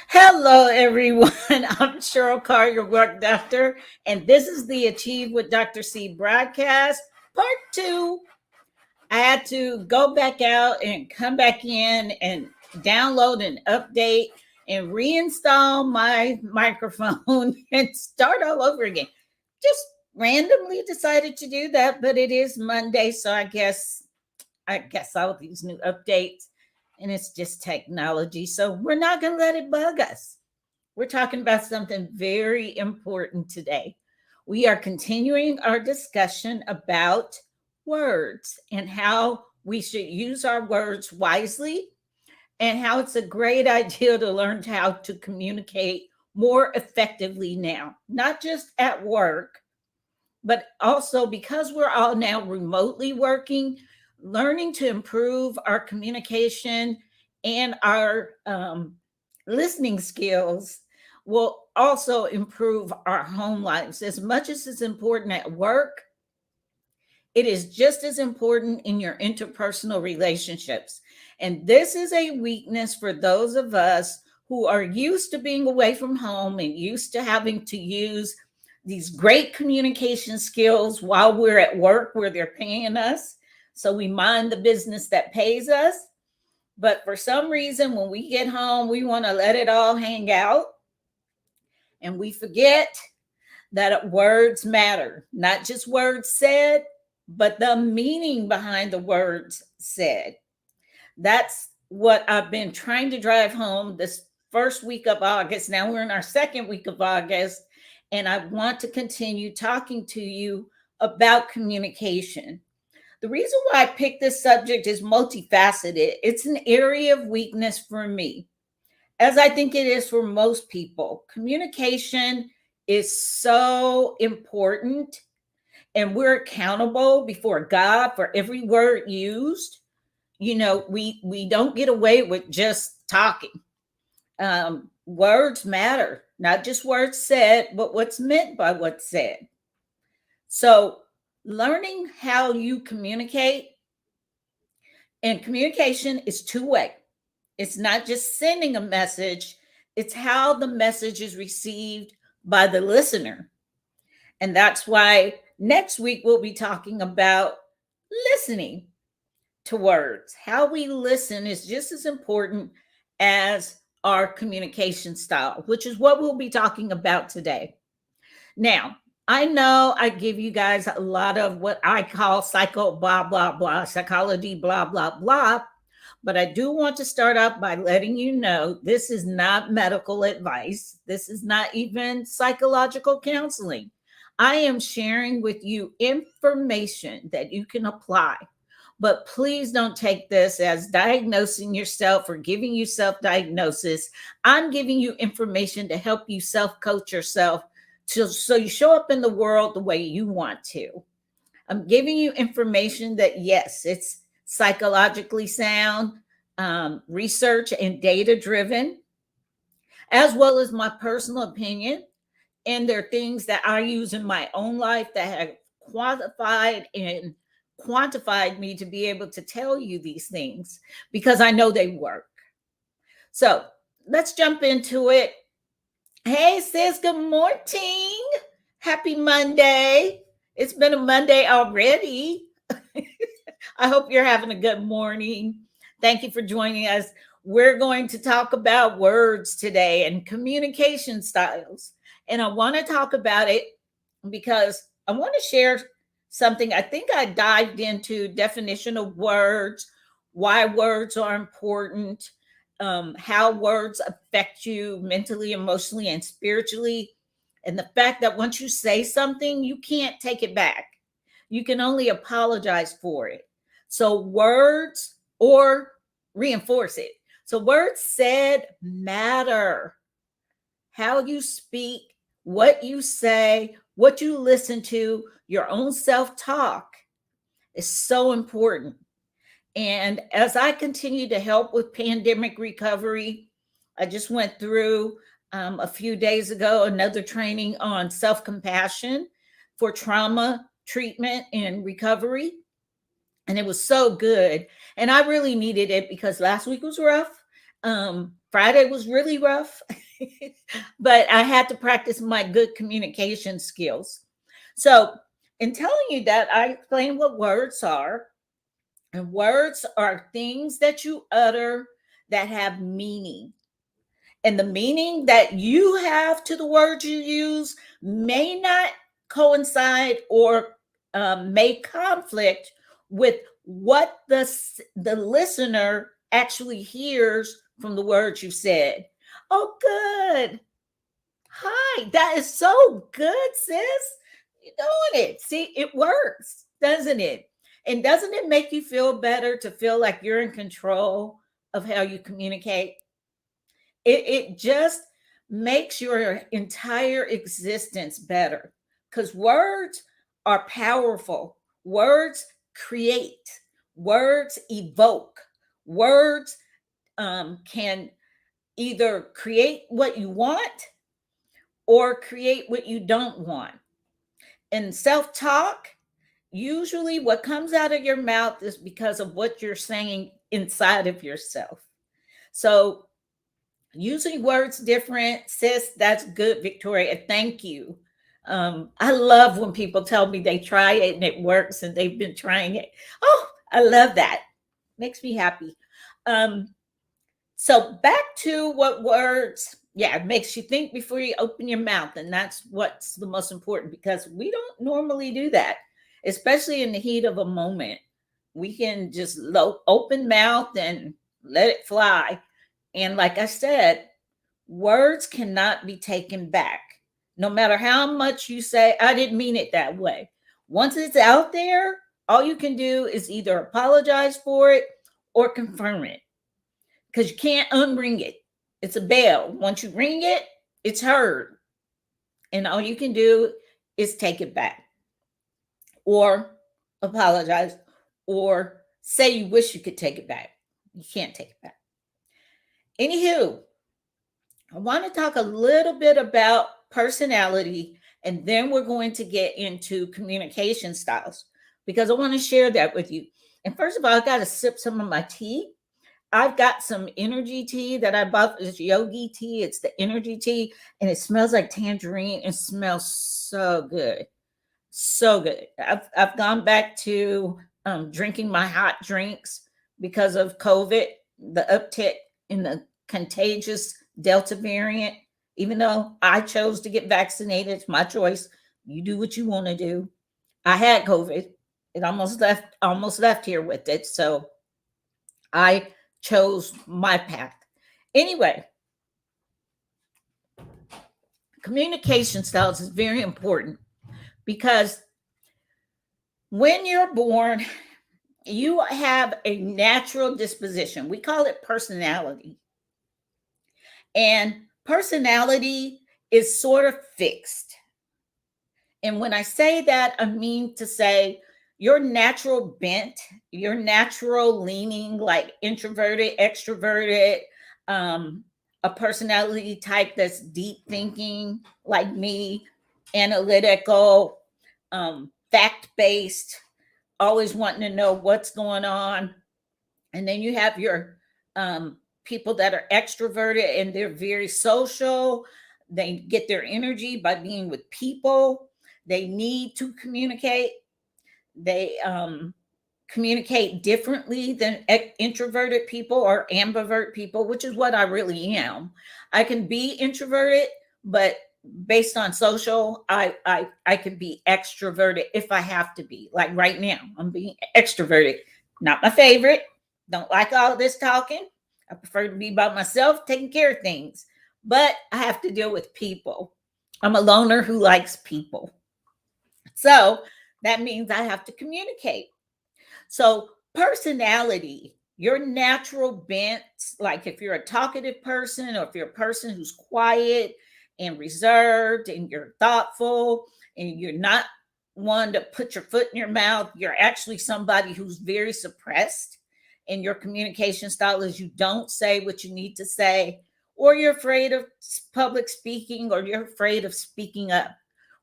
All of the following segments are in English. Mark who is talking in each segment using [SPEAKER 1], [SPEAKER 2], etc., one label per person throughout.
[SPEAKER 1] Hello, everyone. I'm Cheryl Carr, your work doctor, and this is the Achieve with Dr. C broadcast, part two. I had to go back out and come back in and download and update and reinstall my microphone and start all over again. Just randomly decided to do that, but it is Monday, so I guess all these new updates and it's just technology. So we're not going to let it bug us. We're talking about something very important today. We are continuing our discussion about words and how we should use our words wisely and how it's a great idea to learn how to communicate more effectively now, not just at work, but also because we're all now remotely working, learning to improve our communication and our listening skills will also improve our home lives. As much as it's important at work, it is just as important in your interpersonal relationships. And this is a weakness for those of us who are used to being away from home and used to having to use these great communication skills while we're at work where they're paying us. So we mind the business that pays us. But for some reason, when we get home, we want to let it all hang out and we forget that words matter, not just words said, but the meaning behind the words said. That's what I've been trying to drive home this first week of August. Now we're in our second week of August, and I want to continue talking to you about communication. The reason why I picked this subject is multifaceted. It's an area of weakness for me, as I think it is for most people. Communication is so important, and we're accountable before God for every word used. We don't get away with just talking. Words matter, not just words said, but what's meant by what's said. So, learning how you communicate, and communication is two-way. It's not just sending a message, it's how the message is received by the listener. And that's why next week we'll be talking about listening to words. How we listen is just as important as our communication style, which is what we'll be talking about today. Now, I know I give you guys a lot of what I call psycho blah, blah, blah, psychology, blah, blah, blah. But I do want to start off by letting you know this is not medical advice. This is not even psychological counseling. I am sharing with you information that you can apply. But please don't take this as diagnosing yourself or giving you self diagnosis. I'm giving you information to help you self coach yourself so you show up in the world the way you want to. I'm giving you information that, yes, it's psychologically sound, research and data driven, as well as my personal opinion. And there are things that I use in my own life that have quantified me to be able to tell you these things because I know they work. So let's jump into it. Hey, sis, good morning. Happy Monday. It's been a Monday already. I hope you're having a good morning. Thank you for joining us. We're going to talk about words today and communication styles. And I want to talk about it because I want to share something. I think I dived into definition of words, why words are important, how words affect you mentally, emotionally, and spiritually. And the fact that once you say something, you can't take it back. You can only apologize for it. So, words or reinforce it. So, words said matter. How you speak, what you say, what you listen to, your own self talk is so important. And as I continue to help with pandemic recovery, I just went through a few days ago another training on self compassion for trauma treatment and recovery. And it was so good. And I really needed it because last week was rough. Friday was really rough, but I had to practice my good communication skills. So, in telling you that, I explained what words are. And words are things that you utter that have meaning. And the meaning that you have to the words you use may not coincide or may conflict with what the listener actually hears from the words you said. Oh, good. Hi, that is so good, sis. You're doing it. See, it works, doesn't it? And doesn't it make you feel better to feel like you're in control of how you communicate? It just makes your entire existence better because words are powerful. Words create, words evoke, words can either create what you want or create what you don't want. In self talk, usually what comes out of your mouth is because of what you're saying inside of yourself. So, using words different, sis, that's good, Victoria. Thank you. I love when people tell me they try it and it works and they've been trying it. Oh, I love that. Makes me happy. Um, So back to what words, yeah, it makes you think before you open your mouth. And that's what's the most important because we don't normally do that, especially in the heat of a moment. We can just open mouth and let it fly. And like I said, words cannot be taken back. No matter how much you say, I didn't mean it that way. Once it's out there, all you can do is either apologize for it or confirm it because you can't unring it. It's a bell. Once you ring it, it's heard. And all you can do is take it back or apologize or say you wish you could take it back. You can't take it back. Anywho, I want to talk a little bit about personality and then we're going to get into communication styles because I want to share that with you. And first of all, I got to sip some of my tea. I've got some energy tea that I bought. This yogi tea. It's the energy tea, and it smells like tangerine. It smells so good, so good. I've gone back to drinking my hot drinks because of COVID, the uptick in the contagious Delta variant. Even though I chose to get vaccinated, it's my choice. You do what you want to do. I had COVID. It almost left here with it. So I chose my path. Anyway, communication styles is very important because when you're born, you have a natural disposition. We call it personality. And personality is sort of fixed. And when I say that, I mean to say your natural bent, your natural leaning, like introverted, extroverted, a personality type that's deep thinking, like me, analytical, fact based, always wanting to know what's going on. And then you have your people that are extroverted and they're very social. They get their energy by being with people. They need to communicate. They communicate differently than introverted people or ambivert people, which is what I really am. I can be introverted, but based on social, I can be extroverted if I have to be. Like right now, I'm being extroverted. Not my favorite. Don't like all this talking. I prefer to be by myself, taking care of things. But I have to deal with people. I'm a loner who likes people. So that means I have to communicate. So, personality, your natural bent, like if you're a talkative person or if you're a person who's quiet and reserved and you're thoughtful and you're not one to put your foot in your mouth, you're actually somebody who's very suppressed. And your communication style is you don't say what you need to say, or you're afraid of public speaking, or you're afraid of speaking up.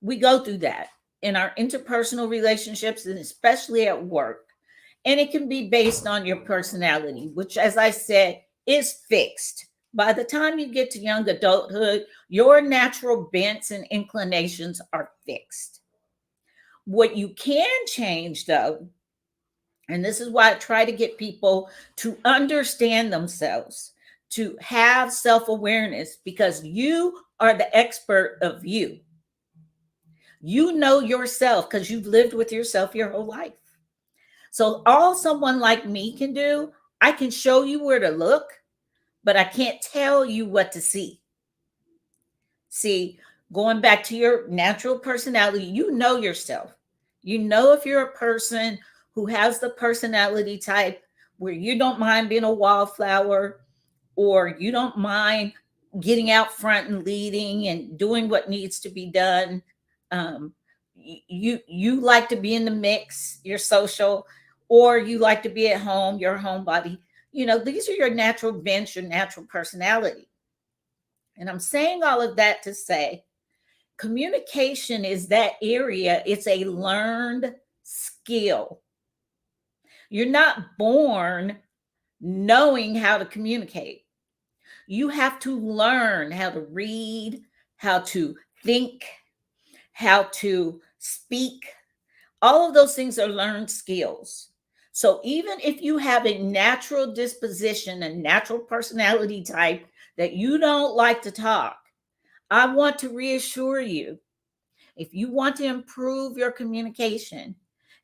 [SPEAKER 1] We go through that in our interpersonal relationships and especially at work. And it can be based on your personality, which, as I said, is fixed. By the time you get to young adulthood, your natural bents and inclinations are fixed. What you can change, though, and this is why I try to get people to understand themselves, to have self awareness, because you are the expert of you. You know yourself because you've lived with yourself your whole life. So, all someone like me can do, I can show you where to look, but I can't tell you what to see. See, going back to your natural personality, you know yourself. You know if you're a person who has the personality type where you don't mind being a wallflower, or you don't mind getting out front and leading and doing what needs to be done. Um, you like to be in the mix, you're social, or you like to be at home, you're a homebody. You know, these are your natural bents, your natural personality. And I'm saying all of that to say communication is that area, it's a learned skill. You're not born knowing how to communicate. You have to learn how to read, how to think, how to speak. All of those things are learned skills. So even if you have a natural disposition, a natural personality type that you don't like to talk, I want to reassure you, if you want to improve your communication,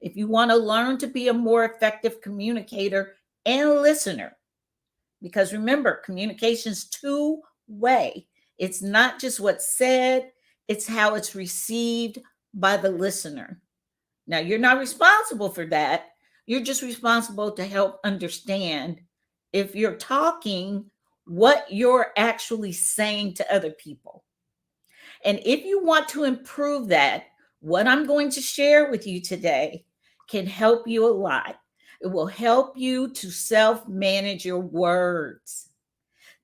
[SPEAKER 1] if you want to learn to be a more effective communicator and listener, because remember, communication's two-way. It's not just what's said, it's how it's received by the listener. Now, you're not responsible for that. You're just responsible to help understand, if you're talking, what you're actually saying to other people. And if you want to improve that, what I'm going to share with you today can help you a lot. It will help you to self manage your words,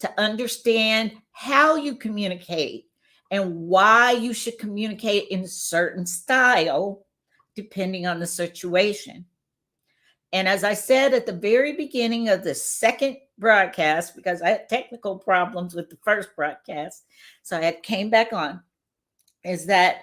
[SPEAKER 1] to understand how you communicate and why you should communicate in a certain style depending on the situation. And as I said at the very beginning of the second broadcast, because I had technical problems with the first broadcast, so I came back on, is that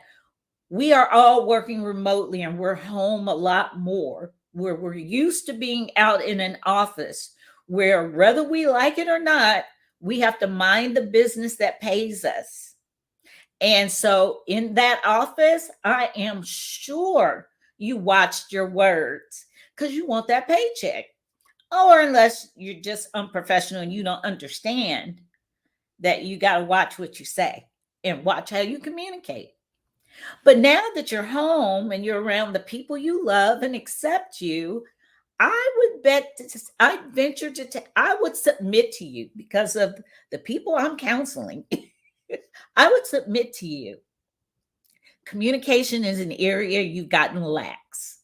[SPEAKER 1] we are all working remotely and we're home a lot more, where we're used to being out in an office where, whether we like it or not, we have to mind the business that pays us. And so in that office, I am sure you watched your words because you want that paycheck. Or unless you're just unprofessional and you don't understand that you got to watch what you say and watch how you communicate. But now that you're home and you're around the people you love and accept you, I would bet, I venture to, I would submit to you, because of the people I'm counseling, I would submit to you, communication is an area you've gotten lax.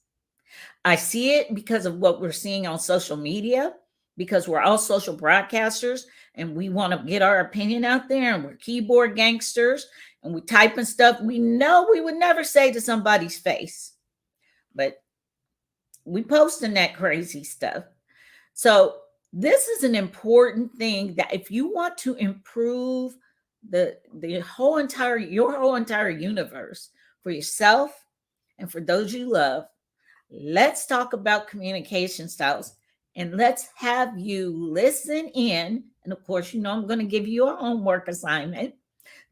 [SPEAKER 1] I see it because of what we're seeing on social media, because we're all social broadcasters and we want to get our opinion out there, and we're keyboard gangsters and we typing stuff we know we would never say to somebody's face, but we posting that crazy stuff. So this is an important thing, that if you want to improve the whole entire your whole entire universe for yourself and for those you love, let's talk about communication styles, and let's have you listen in. And of course, you know, I'm going to give you a homework assignment.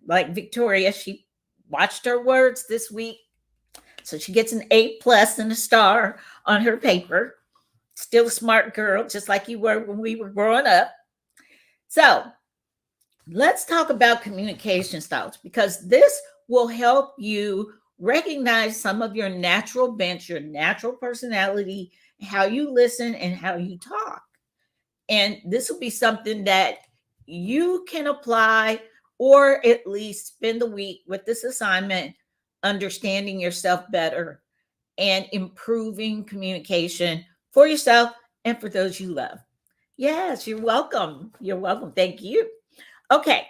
[SPEAKER 1] Like Victoria, she watched her words this week, so she gets an A plus and a star on her paper. Still a smart girl, just like you were when we were growing up. So let's talk about communication styles, because this will help you recognize some of your natural bents, your natural personality, how you listen and how you talk. And this will be something that you can apply, or at least spend the week with this assignment, understanding yourself better and improving communication for yourself and for those you love. Yes, you're welcome. You're welcome. Thank you. Okay.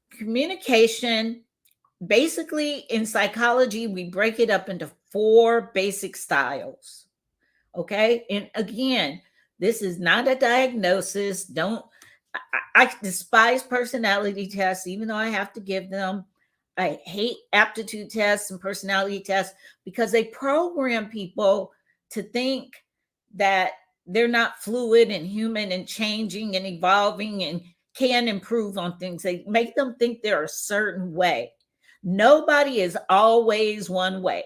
[SPEAKER 1] Communication, basically in psychology, we break it up into four basic styles. Okay. And again, this is not a diagnosis. Don't I despise personality tests, even though I have to give them. I hate aptitude tests and personality tests because they program people to think that they're not fluid and human and changing and evolving and can improve on things. They make them think they're a certain way. Nobody is always one way.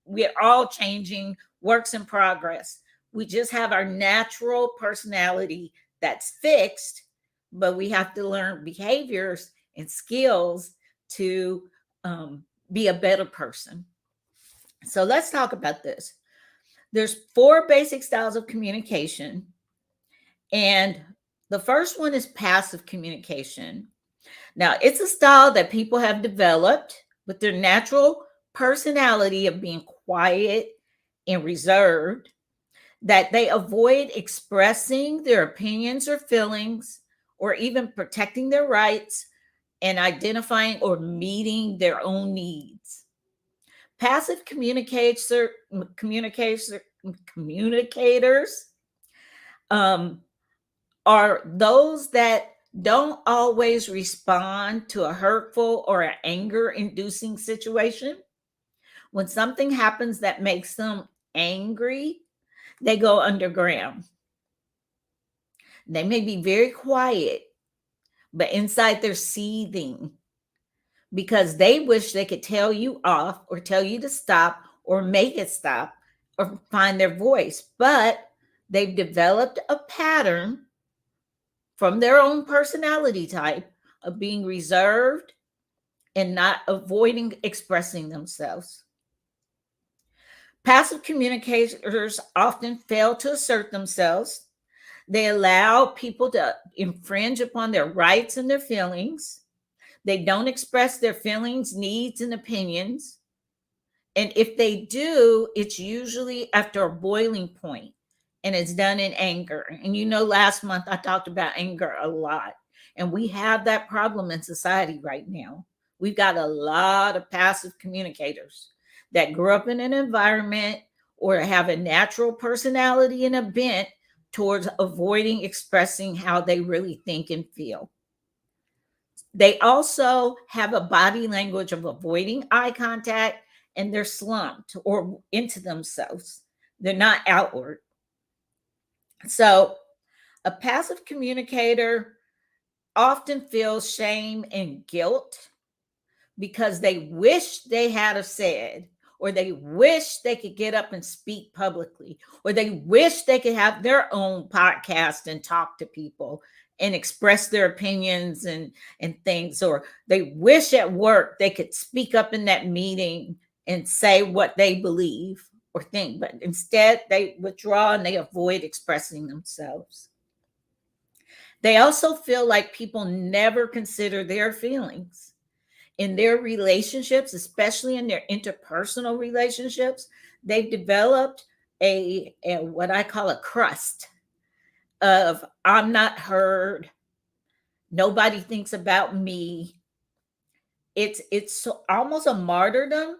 [SPEAKER 1] We're all changing, works in progress. We just have our natural personality that's fixed, but we have to learn behaviors and skills to be a better person. So let's talk about this. There's 4 basic styles of communication, and the first one is passive communication. Now, it's a style that people have developed with their natural personality of being quiet and reserved, that they avoid expressing their opinions or feelings, or even protecting their rights and identifying or meeting their own needs. Passive communicators are those that don't always respond to a hurtful or an anger inducing situation. When something happens that makes them angry, they go underground. They may be very quiet, but inside they're seething because they wish they could tell you off or tell you to stop or make it stop or find their voice. But they've developed a pattern from their own personality type of being reserved and not avoiding expressing themselves. Passive communicators often fail to assert themselves. They allow people to infringe upon their rights and their feelings. They don't express their feelings, needs, and opinions. And if they do, it's usually after a boiling point and it's done in anger. And last month I talked about anger a lot. And we have that problem in society right now. We've got a lot of passive communicators that grew up in an environment or have a natural personality and a bent towards avoiding expressing how they really think and feel. They also have a body language of avoiding eye contact, and they're slumped or into themselves. They're not outward. So a passive communicator often feels shame and guilt because they wish they had have said, or they wish they could get up and speak publicly, or they wish they could have their own podcast and talk to people and express their opinions and things, or they wish at work they could speak up in that meeting and say what they believe or think, but instead they withdraw and they avoid expressing themselves. They also feel like people never consider their feelings. In their relationships, especially in their interpersonal relationships, they've developed a what I call a crust of I'm not heard, nobody thinks about me. It's almost a martyrdom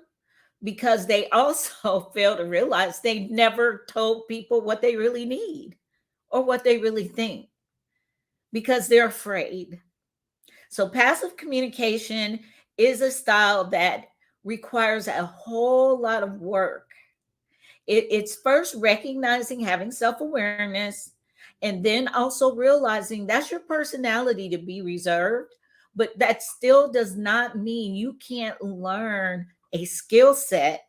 [SPEAKER 1] because they also fail to realize they never told people what they really need or what they really think because they're afraid. So passive communication is a style that requires a whole lot of work. It's first recognizing, having self-awareness, and then also realizing that's your personality to be reserved, but that still does not mean you can't learn a skill set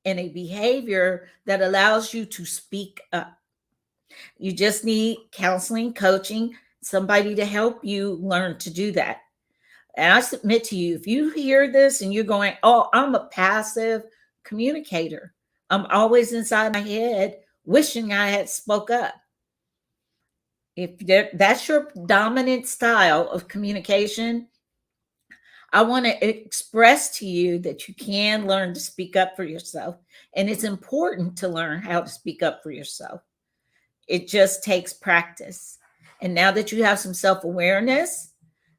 [SPEAKER 1] and a behavior that allows you to speak up. You just need counseling, coaching, somebody to help you learn to do that. And I submit to you, if you hear this and you're going, oh, I'm a passive communicator, I'm always inside my head wishing I had spoke up. If that's your dominant style of communication, I want to express to you that you can learn to speak up for yourself. And it's important to learn how to speak up for yourself. It just takes practice. And now that you have some self-awareness,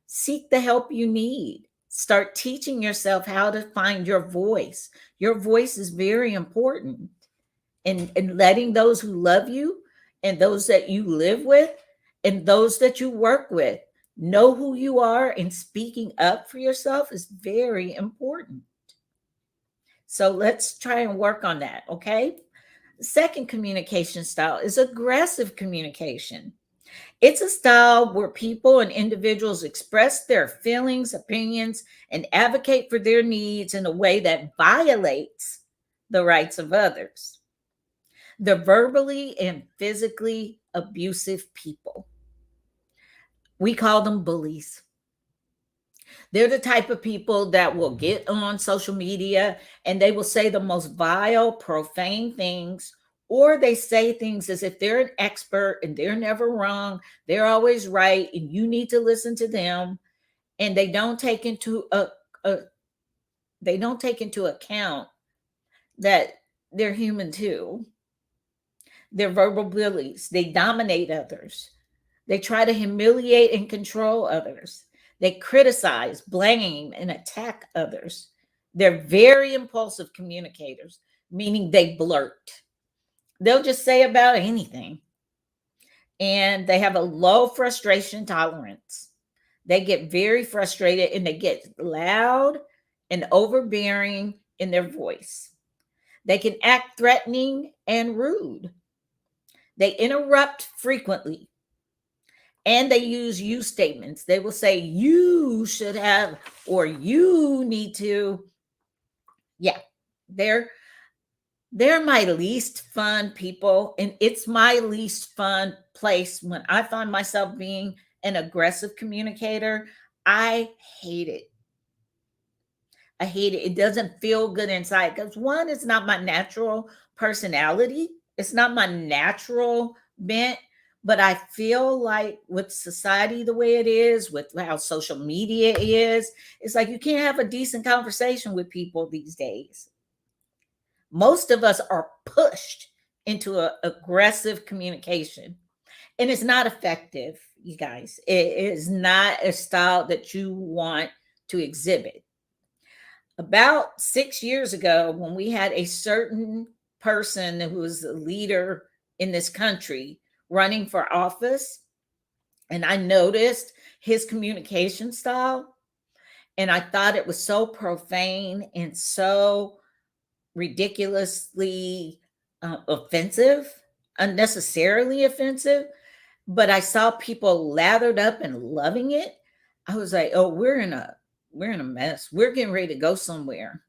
[SPEAKER 1] seek the help you need. Start teaching yourself how to find your voice. Your voice is very important. And letting those who love you and those that you live with And those that you work with, know who you are, and speaking up for yourself is very important. So let's try and work on that, okay? Second communication style is aggressive communication. It's a style where people and individuals express their feelings, opinions, and advocate for their needs in a way that violates the rights of others. They're verbally and physically abusive people. We call them bullies. They're the type of people that will get on social media and they will say the most vile, profane things, or they say things as if they're an expert and they're never wrong. They're always right, and you need to listen to them. And a they don't take into account that they're human too. They're verbal bullies. They dominate others. They try to humiliate and control others. They criticize, blame, and attack others. They're very impulsive communicators, meaning they blurt. They'll just say about anything. And they have a low frustration tolerance. They get very frustrated and they get loud and overbearing in their voice. They can act threatening and rude. They interrupt frequently, and they use you statements. They will say, you should have, or you need to. Yeah, they're my least fun people. And it's my least fun place when I find myself being an aggressive communicator. I hate it. I hate it. It doesn't feel good inside because, one, it's not my natural personality. It's not my natural bent. But I feel like with society the way it is, with how social media is, it's like you can't have a decent conversation with people these days. Most of us are pushed into aggressive communication, and it's not effective, you guys. It is not a style that you want to exhibit. About 6 years ago, when we had a certain person who was a leader in this country running for office, and I noticed his communication style, and I thought it was so profane and so ridiculously offensive, unnecessarily offensive. But I saw people lathered up and loving it. I was like, oh, we're in a mess. We're getting ready to go somewhere,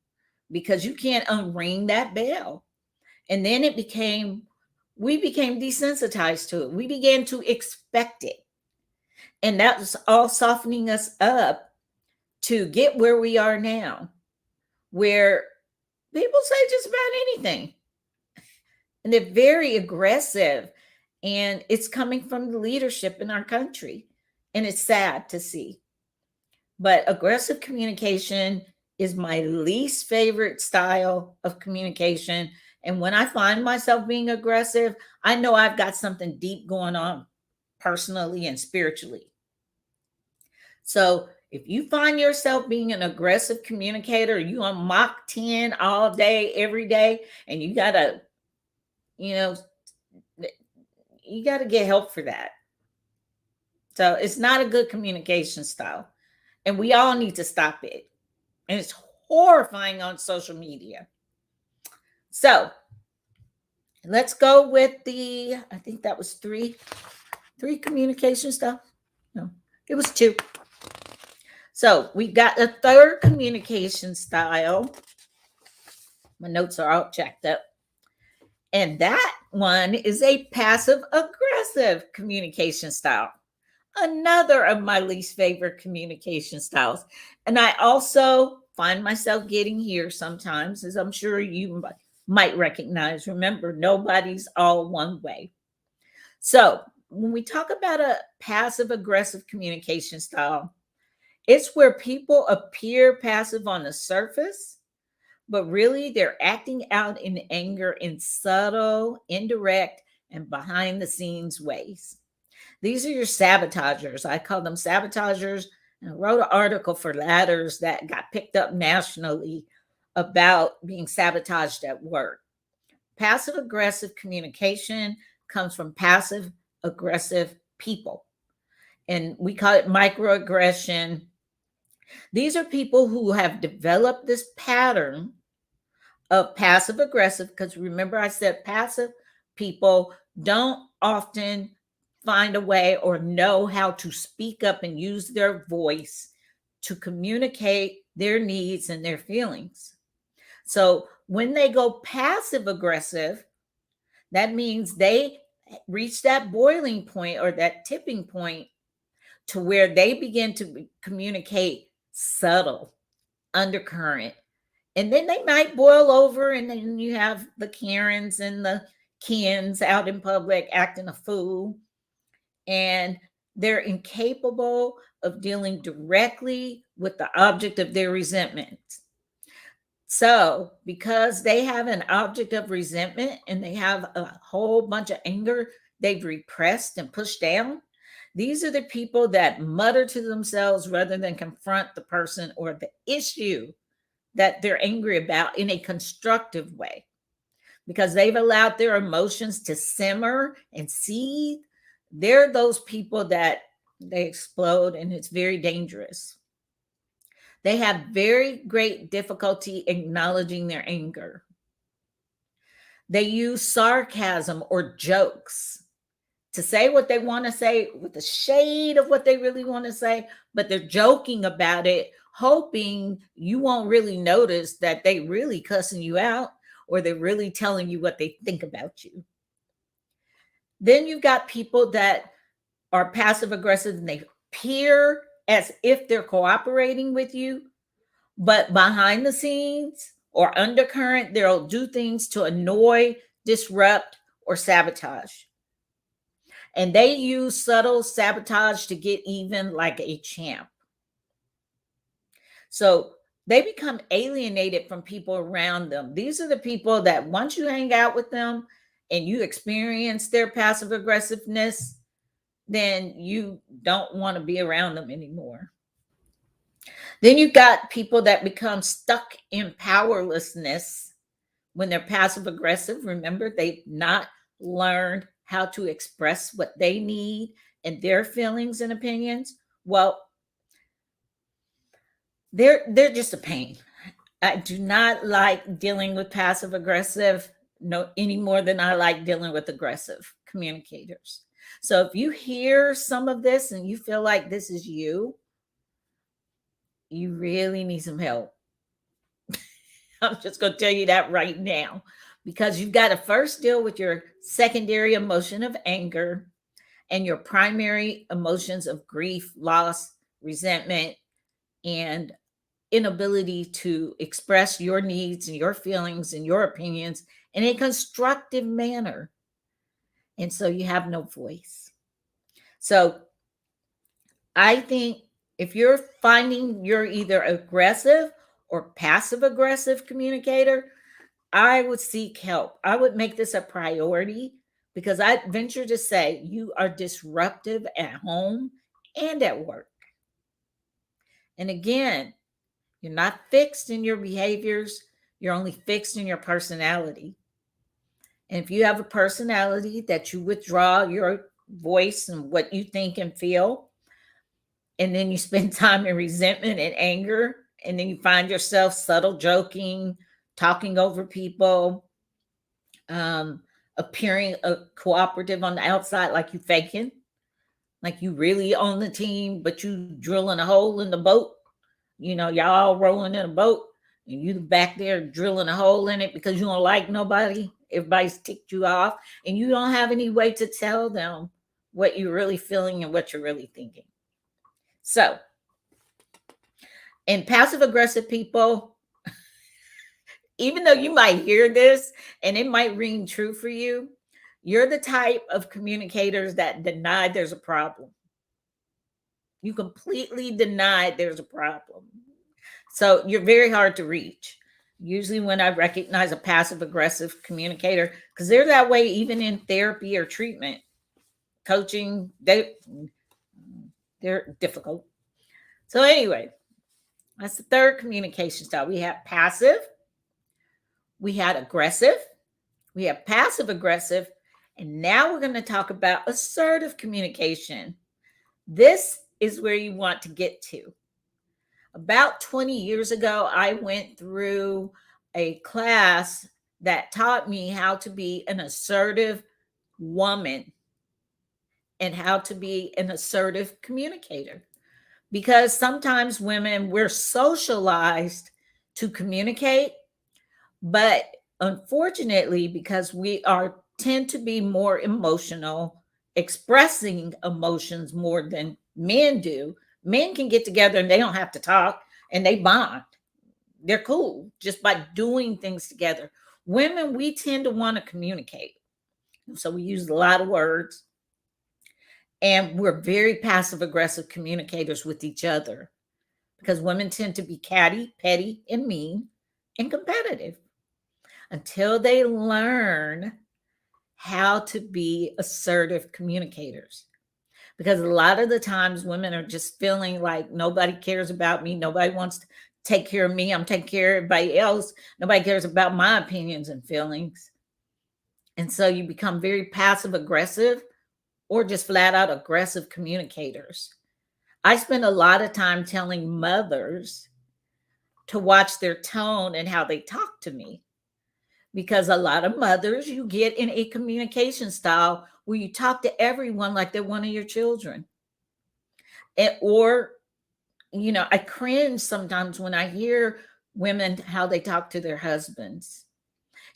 [SPEAKER 1] because you can't unring that bell. And then we became desensitized to it. We began to expect it. And that was all softening us up to get where we are now, where people say just about anything. And they're very aggressive. And it's coming from the leadership in our country. And it's sad to see. But aggressive communication is my least favorite style of communication. And when I find myself being aggressive, I know I've got something deep going on personally and spiritually. So if you find yourself being an aggressive communicator, you on Mach 10 all day, every day, and you gotta, you know, you gotta get help for that. So it's not a good communication style. And we all need to stop it. And it's horrifying on social media. So let's go with I think that was three communication stuff. No, it was two. So we got a third communication style. My notes are all checked up. And that one is a passive aggressive communication style. Another of my least favorite communication styles. And I also find myself getting here sometimes, as I'm sure you might recognize. Remember, nobody's all one way. So when we talk about a passive aggressive communication style, it's where people appear passive on the surface, but really they're acting out in anger in subtle, indirect, and behind the scenes ways. These are your sabotagers. I call them sabotagers. And I wrote an article for Ladders that got picked up nationally about being sabotaged at work. Passive aggressive communication comes from passive aggressive people, and we call it microaggression. These are people who have developed this pattern of passive aggressive, because remember I said passive people don't often find a way or know how to speak up and use their voice to communicate their needs and their feelings. So when they go passive aggressive, that means they reach that boiling point or that tipping point to where they begin to communicate subtle undercurrent. And then they might boil over, and then you have the Karens and the Kens out in public acting a fool. And they're incapable of dealing directly with the object of their resentment. So, because they have an object of resentment and they have a whole bunch of anger they've repressed and pushed down, these are the people that mutter to themselves rather than confront the person or the issue that they're angry about in a constructive way, because they've allowed their emotions to simmer and seethe. They're those people that they explode, and it's very dangerous. They have very great difficulty acknowledging their anger. They use sarcasm or jokes to say what they want to say with a shade of what they really want to say, but they're joking about it, hoping you won't really notice that they really cussing you out or they're really telling you what they think about you. Then you've got people that are passive aggressive and they appear as if they're cooperating with you, but behind the scenes or undercurrent, they'll do things to annoy, disrupt, or sabotage. And they use subtle sabotage to get even like a champ. So they become alienated from people around them. These are the people that once you hang out with them and you experience their passive aggressiveness, then you don't want to be around them anymore. Then you've got people that become stuck in powerlessness when they're passive aggressive. Remember, they've not learned how to express what they need and their feelings and opinions. Well, they're just a pain. I do not like dealing with passive aggressive no any more than I like dealing with aggressive communicators. So if you hear some of this and you feel like this is you really need some help. I'm just going to tell you that right now, because you've got to first deal with your secondary emotion of anger and your primary emotions of grief, loss, resentment, and inability to express your needs and your feelings and your opinions in a constructive manner. And so you have no voice. So I think if you're finding you're either aggressive or passive aggressive communicator, I would seek help. I would make this a priority, because I venture to say you are disruptive at home and at work. And again, you're not fixed in your behaviors, you're only fixed in your personality. And if you have a personality that you withdraw your voice and what you think and feel, and then you spend time in resentment and anger, and then you find yourself subtle joking, talking over people, appearing cooperative on the outside, like you faking, like you really on the team, but you drilling a hole in the boat. You know, y'all rolling in a boat, and you back there drilling a hole in it because you don't like nobody. Everybody's ticked you off, and you don't have any way to tell them what you're really feeling and what you're really thinking. So, in passive aggressive people, even though you might hear this and it might ring true for you, you're the type of communicators that deny there's a problem. You completely deny there's a problem. So you're very hard to reach. Usually, when I recognize a passive aggressive communicator, because they're that way even in therapy or treatment, coaching, they're difficult. So, anyway, that's the third communication style. We have passive, we had aggressive, we have passive aggressive, And now we're going to talk about assertive communication. This is where you want to get to. About 20 years ago, I went through a class that taught me how to be an assertive woman and how to be an assertive communicator. Because sometimes women, we're socialized to communicate, but unfortunately, because we are tend to be more emotional, expressing emotions more than men do. Men can get together and they don't have to talk and they bond. They're cool just by doing things together. Women, we tend to want to communicate. So we use a lot of words and we're very passive aggressive communicators with each other because women tend to be catty, petty, and mean and competitive until they learn how to be assertive communicators. Because a lot of the times women are just feeling like nobody cares about me. Nobody wants to take care of me. I'm taking care of everybody else. Nobody cares about my opinions and feelings. And so you become very passive aggressive or just flat out aggressive communicators. I spend a lot of time telling mothers to watch their tone and how they talk to me. Because a lot of mothers, you get in a communication style where you talk to everyone like they're one of your children. Or, I cringe sometimes when I hear women how they talk to their husbands.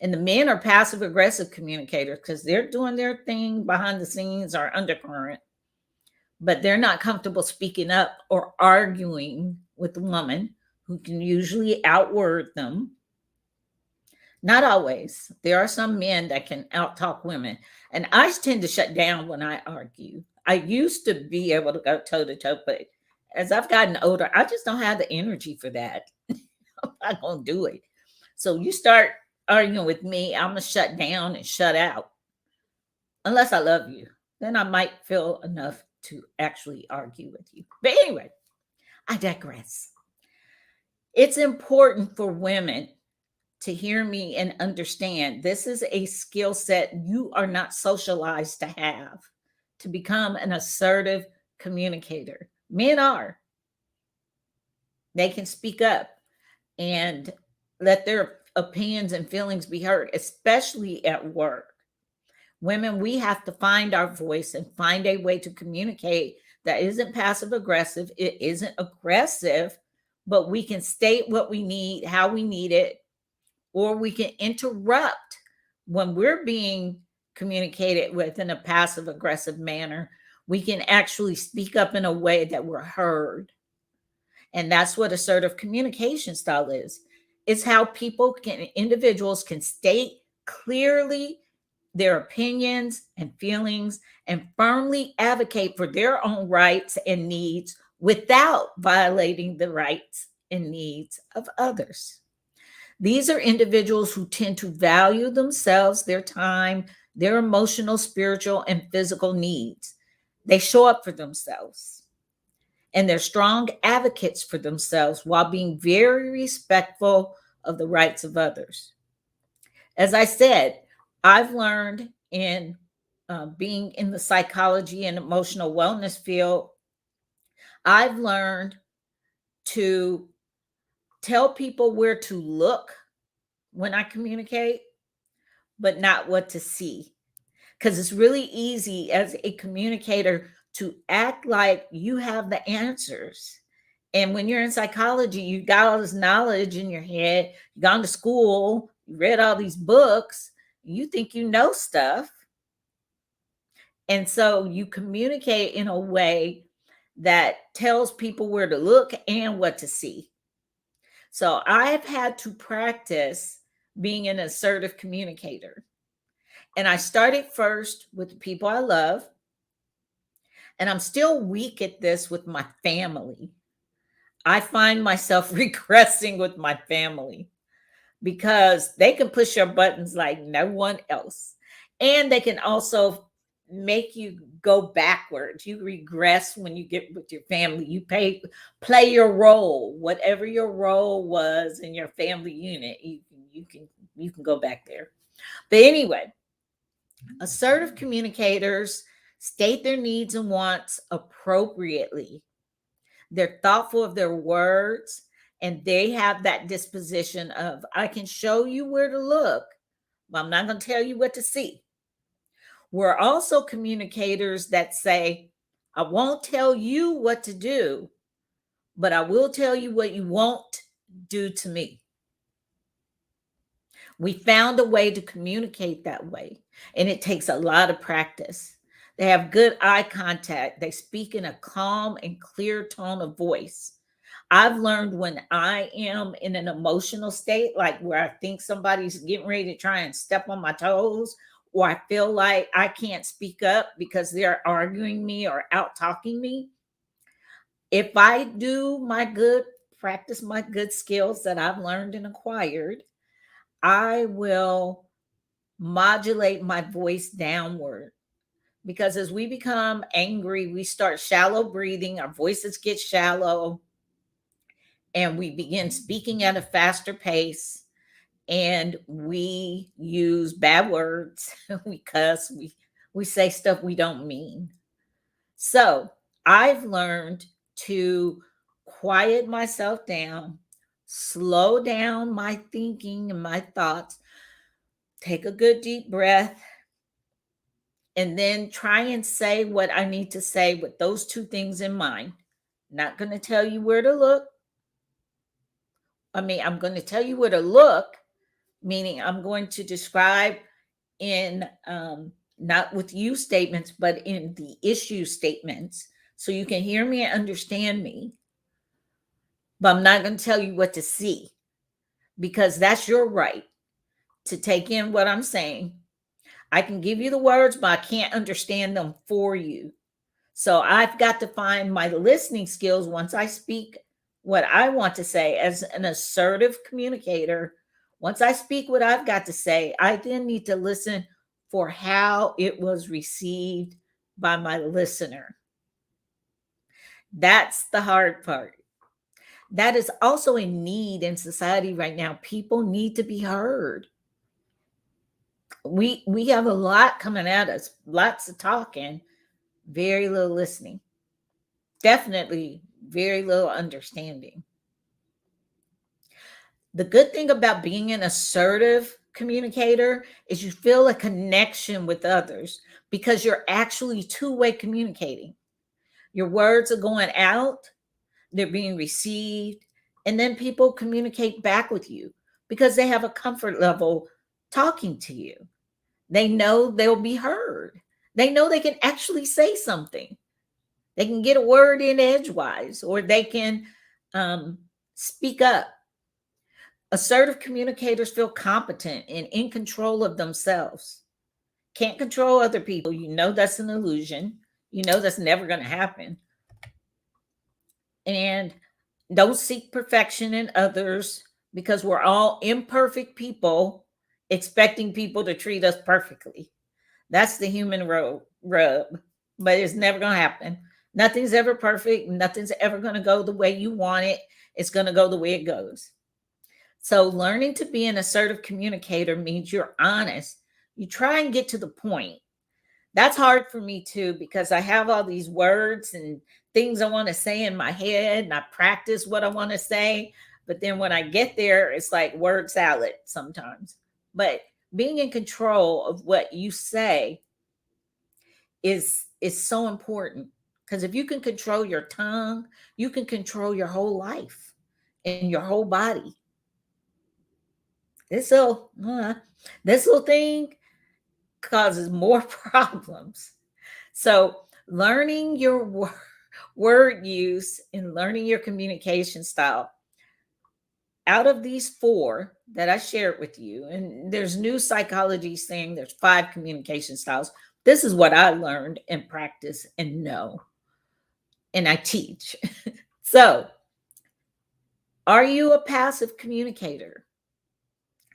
[SPEAKER 1] And the men are passive aggressive communicators because they're doing their thing behind the scenes or undercurrent, but they're not comfortable speaking up or arguing with the woman who can usually outword them. Not always. There are some men that can outtalk women. And I tend to shut down when I argue. I used to be able to go toe to toe, but as I've gotten older, I just don't have the energy for that. I'm not going to do it. So you start arguing with me, I'm going to shut down and shut out. Unless I love you. Then I might feel enough to actually argue with you. But anyway, I digress. It's important for women to hear me and understand this is a skill set you are not socialized to have to become an assertive communicator. Men are. They can speak up and let their opinions and feelings be heard, especially at work. Women, we have to find our voice and find a way to communicate that isn't passive aggressive, it isn't aggressive, but we can state what we need, how we need it, or we can interrupt when we're being communicated with in a passive aggressive manner. We can actually speak up in a way that we're heard. And that's what assertive communication style is. It's how individuals can state clearly their opinions and feelings and firmly advocate for their own rights and needs without violating the rights and needs of others. These are individuals who tend to value themselves, their time, their emotional, spiritual, and physical needs. They show up for themselves and they're strong advocates for themselves while being very respectful of the rights of others. As I said, I've learned in being in the psychology and emotional wellness field, I've learned to tell people where to look when I communicate, but not what to see. Because it's really easy as a communicator to act like you have the answers. And when you're in psychology, you got all this knowledge in your head, you gone to school, you read all these books, you think you know stuff. And so you communicate in a way that tells people where to look and what to see. So I've had to practice being an assertive communicator. And I started first with the people I love. And I'm still weak at this with my family. I find myself regressing with my family because they can push your buttons like no one else. And they can also make you go backwards. You regress when you get with your family. You play your role, whatever your role was in your family unit. You can go back there. But anyway, Assertive communicators state their needs and wants appropriately. They're thoughtful of their words, and they have that disposition of, I can show you where to look, but I'm not going to tell you what to see. We're also communicators that say, I won't tell you what to do, but I will tell you what you won't do to me. We found a way to communicate that way, and it takes a lot of practice. They have good eye contact. They speak in a calm and clear tone of voice. I've learned when I am in an emotional state, like where I think somebody's getting ready to try and step on my toes, or I feel like I can't speak up because they're arguing me or out talking me. If I do my good, practice my good skills that I've learned and acquired, I will modulate my voice downward, because as we become angry, we start shallow breathing, our voices get shallow, and we begin speaking at a faster pace, and we use bad words, we cuss, we say stuff we don't mean. So I've learned to quiet myself down, slow down my thinking and my thoughts, take a good deep breath, and then try and say what I need to say with those two things in mind. Not going to tell you where to look. I'm going to tell you where to look, meaning I'm going to describe in not with you statements, but in the issue statements, so you can hear me and understand me. But I'm not going to tell you what to see, because that's your right to take in what I'm saying. I can give you the words, but I can't understand them for you. So I've got to find my listening skills once I speak what I want to say as an assertive communicator. Once I speak what I've got to say, I then need to listen for how it was received by my listener. That's the hard part. That is also a need in society right now. People need to be heard. We have a lot coming at us, lots of talking, very little listening. Definitely very little understanding. The good thing about being an assertive communicator is you feel a connection with others, because you're actually two-way communicating. Your words are going out, they're being received, and then people communicate back with you because they have a comfort level talking to you. They know they'll be heard. They know they can actually say something. They can get a word in edgewise, or they can speak up. Assertive communicators feel competent and in control of themselves. Can't control other people. You know that's an illusion. You know that's never going to happen. And don't seek perfection in others, because we're all imperfect people expecting people to treat us perfectly. That's the human rub, but it's never going to happen. Nothing's ever perfect. Nothing's ever going to go the way you want it. It's going to go the way it goes. So learning to be an assertive communicator means you're honest. You try and get to the point. That's hard for me too, because I have all these words and things I want to say in my head, and I practice what I want to say. But then when I get there, it's like word salad sometimes. But being in control of what you say is so important, because if you can control your tongue, you can control your whole life and your whole body. This little this little thing causes more problems. So learning your word use and learning your communication style, out of these four that I shared with you, and there's new psychology saying there's 5 communication styles. This is what I learned and practice and know, and I teach. So, are you a passive communicator?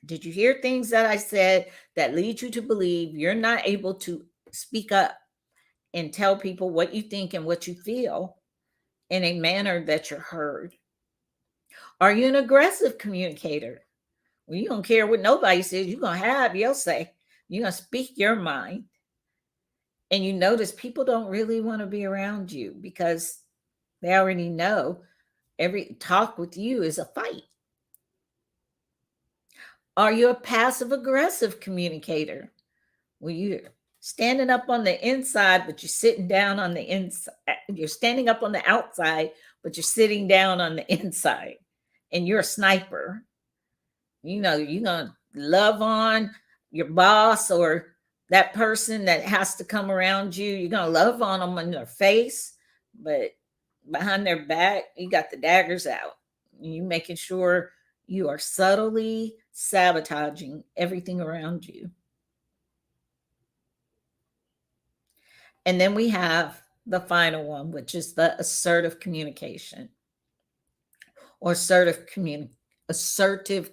[SPEAKER 1] Did you hear things that I said that lead you to believe you're not able to speak up and tell people what you think and what you feel in a manner that you're heard? Are you an aggressive communicator? Well, you don't care what nobody says, you're going to have your say. You're going to speak your mind. And you notice people don't really want to be around you because they already know every talk with you is a fight. Are you a passive aggressive communicator? Well, you're standing up on the inside, but you're sitting down on the inside. You're standing up on the outside, but you're sitting down on the inside. And you're a sniper. You know, you're going to love on your boss or that person that has to come around you. You're going to love on them in their face, but behind their back, you got the daggers out. You making sure you are subtly sabotaging everything around you. And then we have the final one, which is the assertive communication or assertive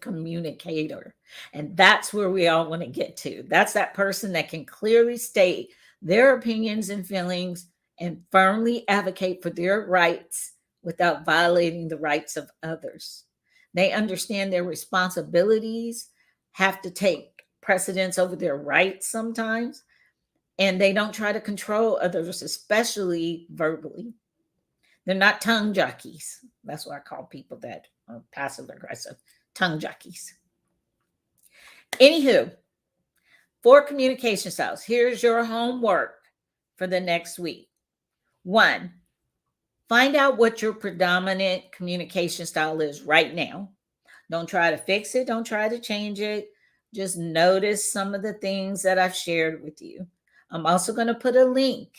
[SPEAKER 1] communicator. And that's where we all want to get to. That's that person that can clearly state their opinions and feelings and firmly advocate for their rights without violating the rights of others. They understand their responsibilities have to take precedence over their rights sometimes, and they don't try to control others, especially verbally. They're not tongue jockeys. That's what I call people that are passive aggressive, tongue jockeys. Anywho, 4 communication styles. Here's your homework for the next week. 1, find out what your predominant communication style is right now. Don't try to fix it. Don't try to change it. Just notice some of the things that I've shared with you. I'm also going to put a link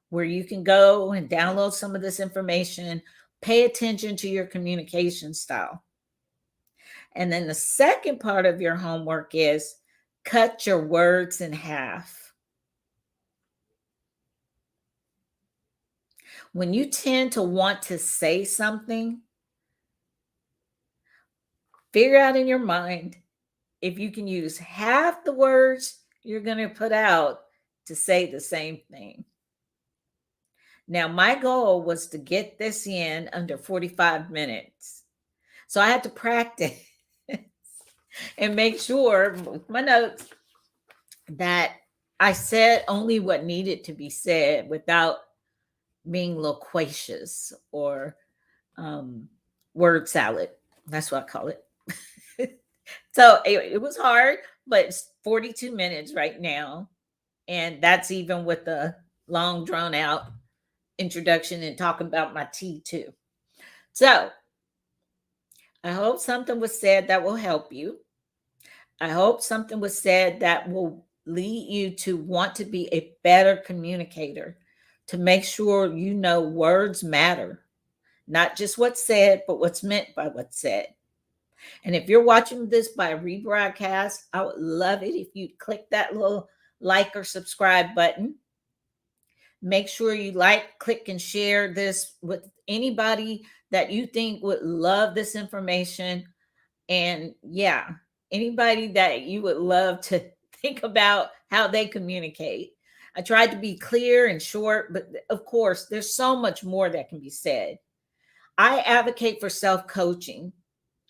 [SPEAKER 1] where you can go and download some of this information. Pay attention to your communication style. And then the second part of your homework is cut your words in half. When you tend to want to say something, figure out in your mind if you can use half the words you're going to put out to say the same thing. Now, my goal was to get this in under 45 minutes. So I had to practice and make sure with my notes that I said only what needed to be said without being loquacious or word salad. That's what I call it. So it was hard, but it's 42 minutes right now. And that's even with the long drawn out introduction and talking about my tea too. So I hope something was said that will help you. I hope something was said that will lead you to want to be a better communicator, to make sure you know words matter, not just what's said, but what's meant by what's said. And if you're watching this by rebroadcast, I would love it if you'd click that little like or subscribe button. Make sure you like, click, and share this with anybody that you think would love this information. And yeah, anybody that you would love to think about how they communicate. I tried to be clear and short, but of course, there's so much more that can be said. I advocate for self-coaching.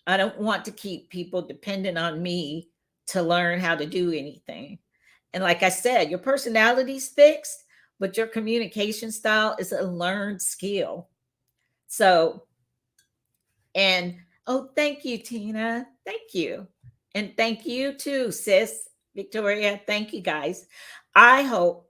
[SPEAKER 1] I don't want to keep people dependent on me to learn how to do anything. And like I said, your personality's fixed, but your communication style is a learned skill. So, and oh, thank you, Tina. Thank you. And thank you too, sis, Victoria. Thank you, guys. I hope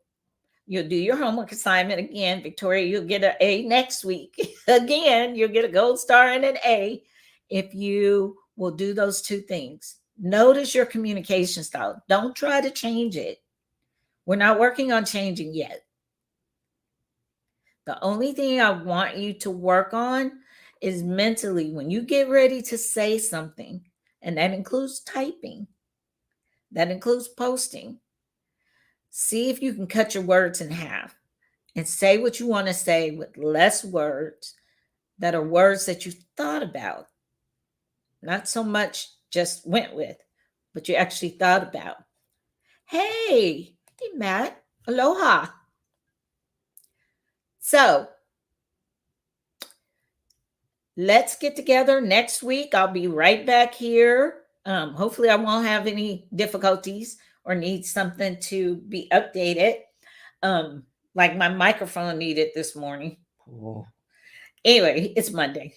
[SPEAKER 1] you'll do your homework assignment again. Victoria, you'll get an A next week. Again, you'll get a gold star and an A if you will do those 2 things. Notice your communication style. Don't try to change it. We're not working on changing yet. The only thing I want you to work on is mentally when you get ready to say something, and that includes typing, that includes posting. See if you can cut your words in half and say what you want to say with less words that are words that you thought about. Not so much just went with, but you actually thought about. Hey, Matt. Aloha. So let's get together next week. I'll be right back here. Hopefully, I won't have any difficulties or need something to be updated. Like my microphone needed this morning. Oh. Anyway, it's Monday.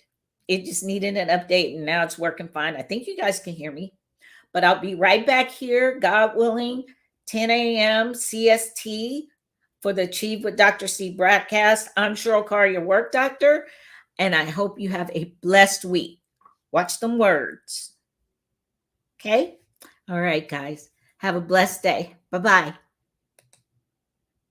[SPEAKER 1] It just needed an update and now it's working fine. I think you guys can hear me. But I'll be right back here, God willing, 10 a.m. CST for the Achieve with Dr. C broadcast. I'm Cheryl Carr, your work doctor, and I hope you have a blessed week. Watch them words. Okay? All right, guys. Have a blessed day. Bye-bye.